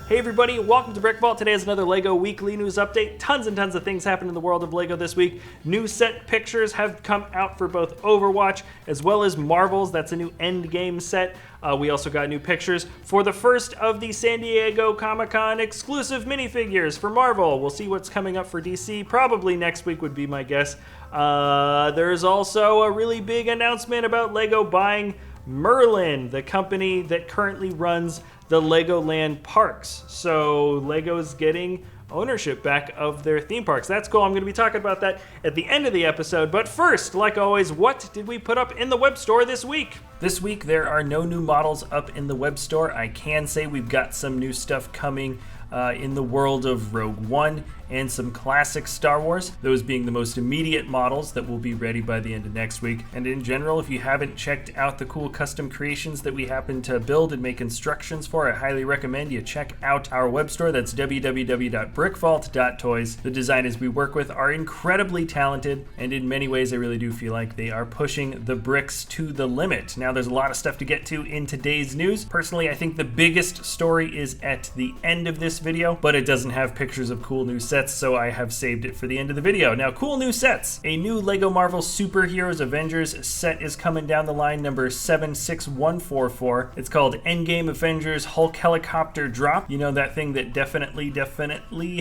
Hey everybody, welcome to BrickVault. Today is another LEGO weekly news update. Tons and tons of things happened in the world of LEGO this week. New set pictures have come out for both Overwatch as well as Marvel's. That's a new Endgame set. We also got new pictures for the first of the San Diego Comic-Con exclusive minifigures for Marvel. We'll see what's coming up for DC. Probably next week would be my guess. There's also a really big announcement about LEGO buying Merlin, the company that currently runs the Legoland parks. So LEGO's getting ownership back of their theme parks. That's cool. I'm going to be talking about that at the end of the episode. But first, like always, what did we put up in the web store this week? This week, there are no new models up in the web store. I can say we've got some new stuff coming in the world of Rogue One and some classic Star Wars, those being the most immediate models that will be ready by the end of next week. And in general, if you haven't checked out the cool custom creations that we happen to build and make instructions for, I highly recommend you check out our web store. That's www.brickvault.toys. The designers we work with are incredibly talented, and in many ways I really do feel like they are pushing the bricks to the limit. Now there's a lot of stuff to get to in today's news. Personally, I think the biggest story is at the end of this video, but it doesn't have pictures of cool new sets, so I have saved it for the end of the video. Now, cool new sets. A new LEGO Marvel Superheroes Avengers set is coming down the line, number 76144. It's called Endgame Avengers Hulk Helicopter Drop. You know, that thing that definitely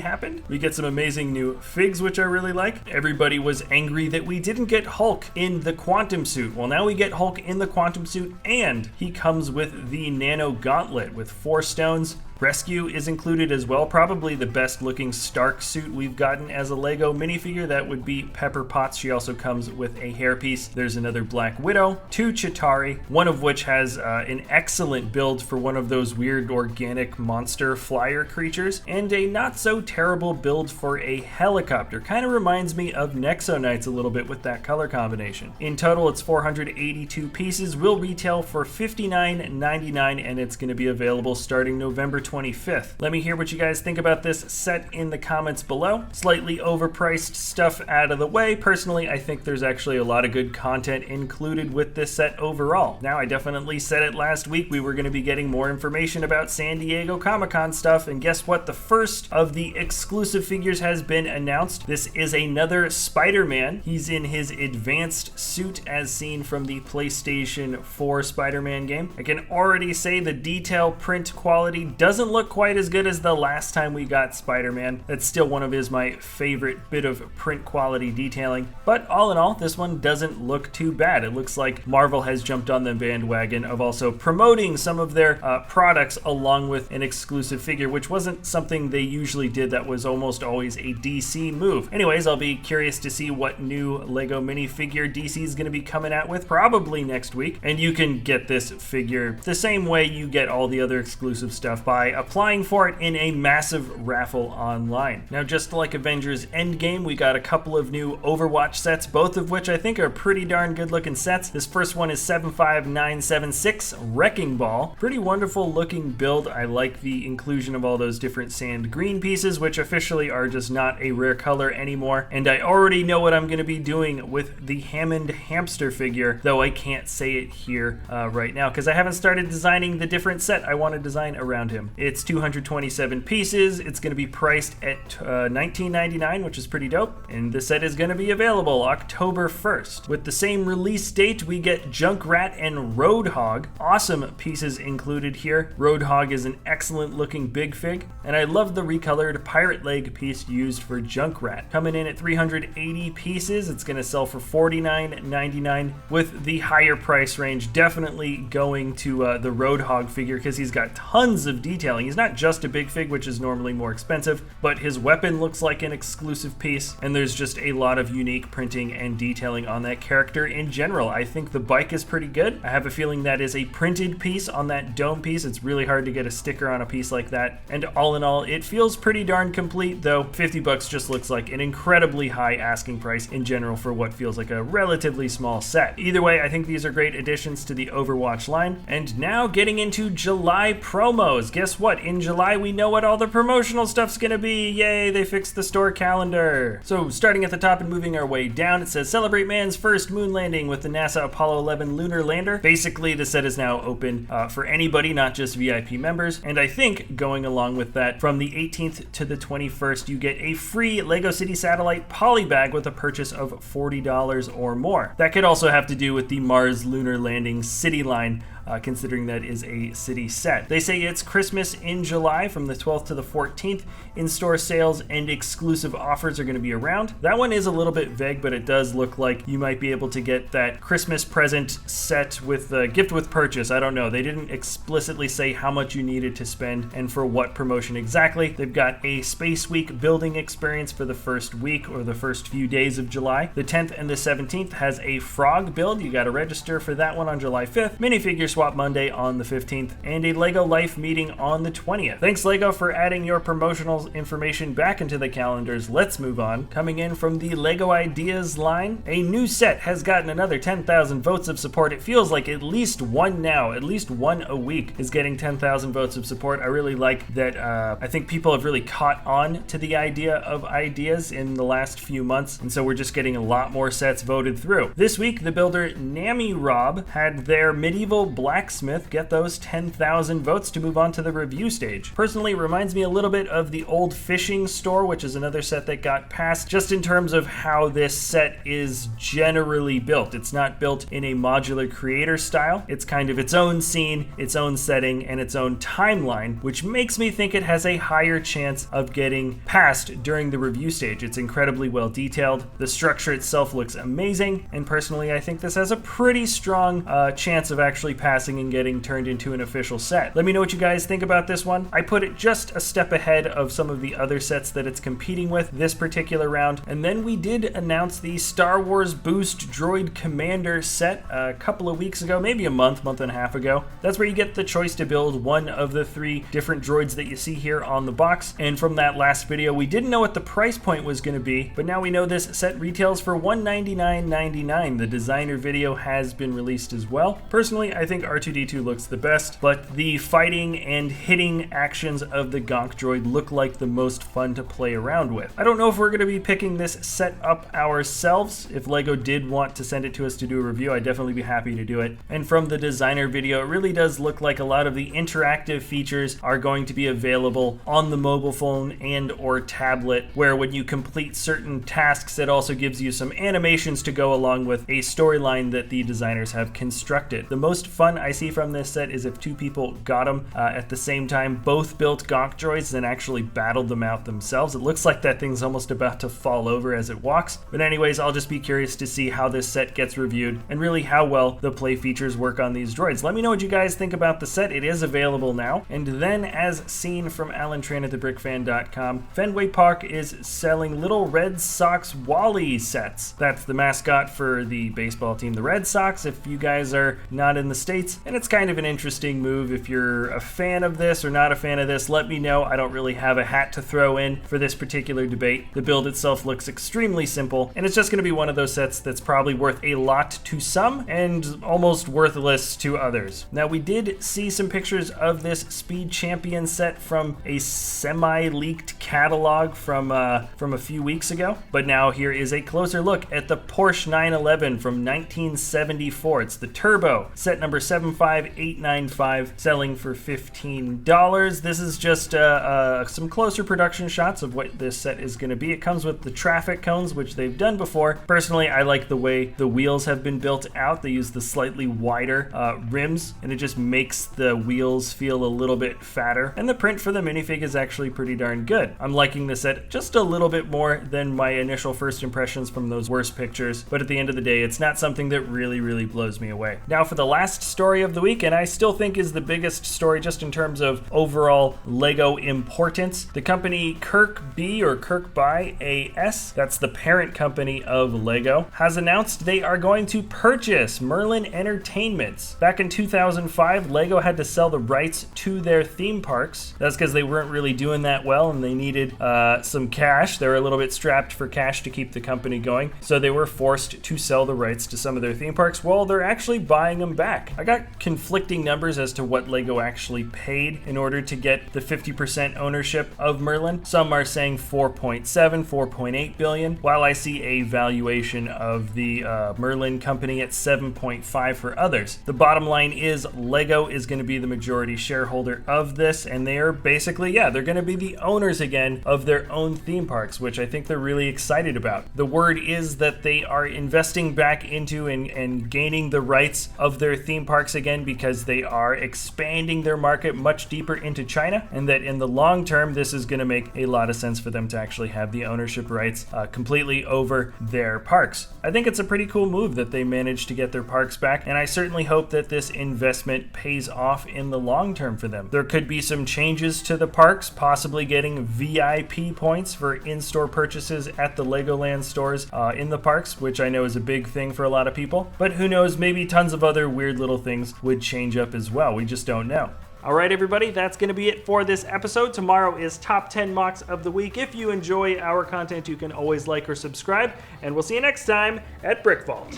happened? We get some amazing new figs, which I really like. Everybody was angry that we didn't get Hulk in the quantum suit. Well, now we get Hulk in the quantum suit, and he comes with the nano gauntlet with 4 stones. Rescue is included as well, probably the best looking Stark suit we've gotten as a LEGO minifigure. That would be Pepper Potts. She also comes with a hairpiece. There's another Black Widow, 2 Chitauri, one of which has an excellent build for one of those weird organic monster flyer creatures, and a not so terrible build for a helicopter. Kind of reminds me of Nexo Knights a little bit with that color combination. In total, it's 482 pieces, will retail for $59.99, and it's going to be available starting November 25th. Let me hear what you guys think about this set in the comments below. Slightly overpriced stuff out of the way. Personally, I think there's actually a lot of good content included with this set overall. Now, I definitely said it last week, we were going to be getting more information about San Diego Comic-Con stuff, and guess what? The first of the exclusive figures has been announced. This is another Spider-Man. He's in his advanced suit as seen from the PlayStation 4 Spider-Man game. I can already say the detail print quality doesn't look quite as good as the last time we got Spider-Man. That's still one of my favorite bit of print quality detailing. But all in all, this one doesn't look too bad. It looks like Marvel has jumped on the bandwagon of also promoting some of their products along with an exclusive figure, which wasn't something they usually did. That was almost always a DC move. Anyways, I'll be curious to see what new LEGO minifigure DC is going to be coming out with probably next week. And you can get this figure the same way you get all the other exclusive stuff by applying for it in a massive raffle online. Now, just like Avengers Endgame, we got a couple of new Overwatch sets, both of which I think are pretty darn good looking sets. This first one is 75976 Wrecking Ball. Pretty wonderful looking build. I like the inclusion of all those different sand green pieces, which officially are just not a rare color anymore. And I already know what I'm going to be doing with the Hammond hamster figure, though I can't say it here right now because I haven't started designing the different set I want to design around him. It's 227 pieces. It's going to be priced at $19.99, which is pretty dope. And the set is going to be available October 1st. With the same release date, we get Junkrat and Roadhog. Awesome pieces included here. Roadhog is an excellent looking big fig, and I love the recolored pirate leg piece used for Junkrat. Coming in at 380 pieces, it's going to sell for $49.99, with the higher price range definitely going to the Roadhog figure because he's got tons of detail. He's not just a big fig, which is normally more expensive, but his weapon looks like an exclusive piece, and there's just a lot of unique printing and detailing on that character in general. I think the bike is pretty good. I have a feeling that is a printed piece on that dome piece. It's really hard to get a sticker on a piece like that, and all in all, it feels pretty darn complete, though $50 just looks like an incredibly high asking price in general for what feels like a relatively small set. Either way, I think these are great additions to the Overwatch line. And now getting into July promos. Guess guess what? In July, we know what all the promotional stuff's gonna be. Yay, they fixed the store calendar. So starting at the top and moving our way down, it says celebrate man's first moon landing with the NASA Apollo 11 lunar lander. Basically, the set is now open for anybody, not just VIP members. And I think going along with that, from the 18th to the 21st, you get a free LEGO City Satellite polybag with a purchase of $40 or more. That could also have to do with the Mars lunar landing city line, considering that is a city set. They say it's Christmas in July from the 12th to the 14th. In-store sales and exclusive offers are going to be around. That one is a little bit vague, but it does look like you might be able to get that Christmas present set with the gift with purchase. I don't know. They didn't explicitly say how much you needed to spend and for what promotion exactly. They've got a Space Week building experience for the first week or the first few days of July. The 10th and the 17th has a frog build. You got to register for that one on July 5th. Minifigure Swap Monday on the 15th, and a LEGO Life meeting on the 20th. Thanks LEGO for adding your promotional information back into the calendars. Let's move on. Coming in from the LEGO Ideas line, a new set has gotten another 10,000 votes of support. It feels like at least one now, at least one a week is getting 10,000 votes of support. I really like that. I think people have really caught on to the idea of ideas in the last few months, and so we're just getting a lot more sets voted through. This week, the builder Nami Rob had their medieval Blacksmith get those 10,000 votes to move on to the review stage. Personally, it reminds me a little bit of the old fishing store, which is another set that got passed, just in terms of how this set is generally built. It's not built in a modular creator style. It's kind of its own scene, its own setting, and its own timeline, which makes me think it has a higher chance of getting passed during the review stage. It's incredibly well detailed. The structure itself looks amazing, and personally, I think this has a pretty strong chance of actually passing and getting turned into an official set. Let me know what you guys think about this one. I put it just a step ahead of some of the other sets that it's competing with this particular round. And then we did announce the Star Wars Boost Droid Commander set a couple of weeks ago, maybe a month and a half ago. That's where you get the choice to build one of the 3 different droids that you see here on the box. And from that last video, we didn't know what the price point was going to be, but now we know this set retails for $199.99. The designer video has been released as well. Personally, I think R2-D2 looks the best, but the fighting and hitting actions of the Gonk droid look like the most fun to play around with. I don't know if we're going to be picking this set up ourselves. If LEGO did want to send it to us to do a review, I'd definitely be happy to do it. And from the designer video, it really does look like a lot of the interactive features are going to be available on the mobile phone and or tablet, where when you complete certain tasks, it also gives you some animations to go along with a storyline that the designers have constructed. The most fun I see from this set is if 2 people got them at the same time, both built Gonk droids and actually battled them out themselves. It looks like that thing's almost about to fall over as it walks. But anyways, I'll just be curious to see how this set gets reviewed and really how well the play features work on these droids. Let me know what you guys think about the set. It is available now. And then, as seen from Alan Tran at thebrickfan.com, Fenway Park is selling little Red Sox Wally sets. That's the mascot for the baseball team, the Red Sox, if you guys are not in the States. And it's kind of an interesting move. If you're a fan of this or not a fan of this, let me know. I don't really have a hat to throw in for this particular debate. The build itself looks extremely simple, and it's just going to be one of those sets that's probably worth a lot to some and almost worthless to others. Now, we did see some pictures of this Speed Champion set from a semi-leaked catalog from a few weeks ago, but now here is a closer look at the Porsche 911 from 1974. It's the Turbo, set number 75895, selling for $15. This is just some closer production shots of what this set is going to be. It comes with the traffic cones, which they've done before. Personally, I like the way the wheels have been built out. They use the slightly wider rims, and it just makes the wheels feel a little bit fatter. And the print for the minifig is actually pretty darn good. I'm liking the set just a little bit more than my initial first impressions from those worst pictures, but at the end of the day, it's not something that really blows me away. Now for the last story of the week, and I still think is the biggest story just in terms of overall LEGO importance. The company Kirkby or Kirkby AS, that's the parent company of LEGO, has announced they are going to purchase Merlin Entertainments. Back in 2005, LEGO had to sell the rights to their theme parks. That's because they weren't really doing that well and they needed needed some cash. They were a little bit strapped for cash to keep the company going, so they were forced to sell the rights to some of their theme parks. Well, they're actually buying them back. I got conflicting numbers as to what LEGO actually paid in order to get the 50% ownership of Merlin. Some are saying 4.7, 4.8 billion, while I see a valuation of the Merlin company at 7.5 for others. The bottom line is LEGO is going to be the majority shareholder of this, and they are basically, they're going to be the owners again of their own theme parks, which I think they're really excited about. The word is that they are investing back into and gaining the rights of their theme parks again, because they are expanding their market much deeper into China, and that in the long term this is going to make a lot of sense for them to actually have the ownership rights completely over their parks. I think it's a pretty cool move that they managed to get their parks back, and I certainly hope that this investment pays off in the long term for them. There could be some changes to the parks, possibly getting VIP points for in-store purchases at the Legoland stores in the parks, which I know is a big thing for a lot of people. But who knows, maybe tons of other weird little things would change up as well. We just don't know. All right, everybody, that's going to be it for this episode. Tomorrow is Top 10 Mocks of the Week. If you enjoy our content, you can always like or subscribe, and we'll see you next time at BrickVault.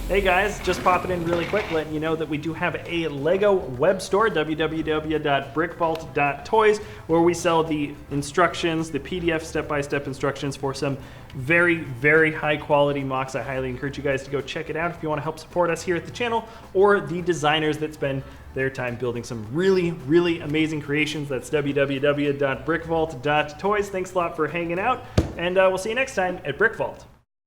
Hey guys, just popping in really quick, letting you know that we do have a LEGO web store, www.brickvault.toys, where we sell the instructions, the PDF step-by-step instructions for some very, very high quality mocks. I highly encourage you guys to go check it out if you want to help support us here at the channel, or the designers that spend their time building some really, really amazing creations. That's www.brickvault.toys. Thanks a lot for hanging out, and we'll see you next time at BrickVault.